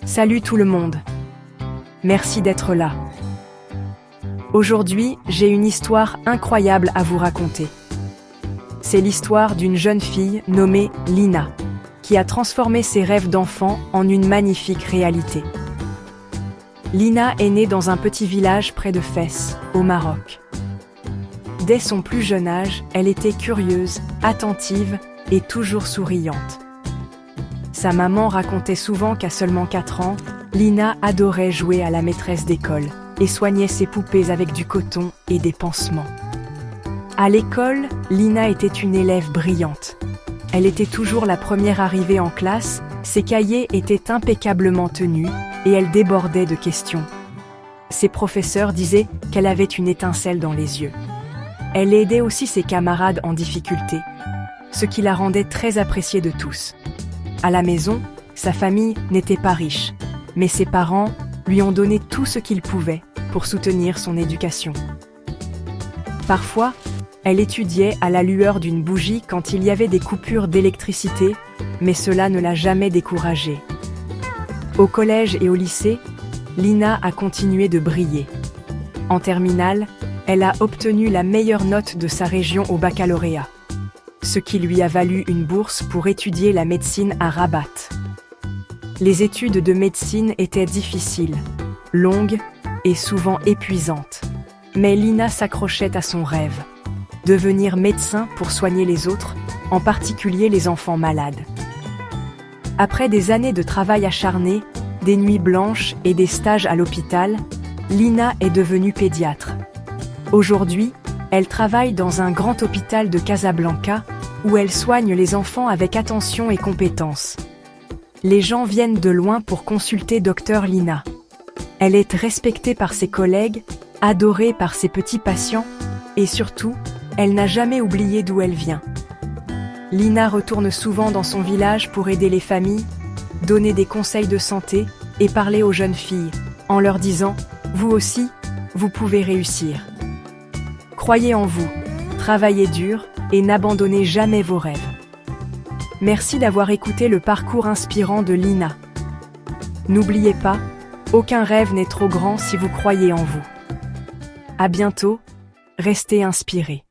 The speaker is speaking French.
Salut tout le monde. Merci d'être là. Aujourd'hui, j'ai une histoire incroyable à vous raconter. C'est l'histoire d'une jeune fille nommée Lina, qui a transformé ses rêves d'enfant en une magnifique réalité. Lina est née dans un petit village près de Fès, au Maroc. Dès son plus jeune âge, elle était curieuse, attentive et toujours souriante. Sa maman racontait souvent qu'à seulement 4 ans, Lina adorait jouer à la maîtresse d'école et soignait ses poupées avec du coton et des pansements. À l'école, Lina était une élève brillante. Elle était toujours la première arrivée en classe, ses cahiers étaient impeccablement tenus et elle débordait de questions. Ses professeurs disaient qu'elle avait une étincelle dans les yeux. Elle aidait aussi ses camarades en difficulté, ce qui la rendait très appréciée de tous. À la maison, sa famille n'était pas riche, mais ses parents lui ont donné tout ce qu'ils pouvaient pour soutenir son éducation. Parfois, elle étudiait à la lueur d'une bougie quand il y avait des coupures d'électricité, mais cela ne l'a jamais découragée. Au collège et au lycée, Lina a continué de briller. En terminale, elle a obtenu la meilleure note de sa région au baccalauréat, ce qui lui a valu une bourse pour étudier la médecine à Rabat. Les études de médecine étaient difficiles, longues et souvent épuisantes. Mais Lina s'accrochait à son rêve, devenir médecin pour soigner les autres, en particulier les enfants malades. Après des années de travail acharné, des nuits blanches et des stages à l'hôpital, Lina est devenue pédiatre. Aujourd'hui, elle travaille dans un grand hôpital de Casablanca, où elle soigne les enfants avec attention et compétence. Les gens viennent de loin pour consulter Dr Lina. Elle est respectée par ses collègues, adorée par ses petits patients, et surtout, elle n'a jamais oublié d'où elle vient. Lina retourne souvent dans son village pour aider les familles, donner des conseils de santé et parler aux jeunes filles, en leur disant « Vous aussi, vous pouvez réussir ». Croyez en vous, travaillez dur et n'abandonnez jamais vos rêves. Merci d'avoir écouté le parcours inspirant de Lina. N'oubliez pas, aucun rêve n'est trop grand si vous croyez en vous. À bientôt, restez inspirés.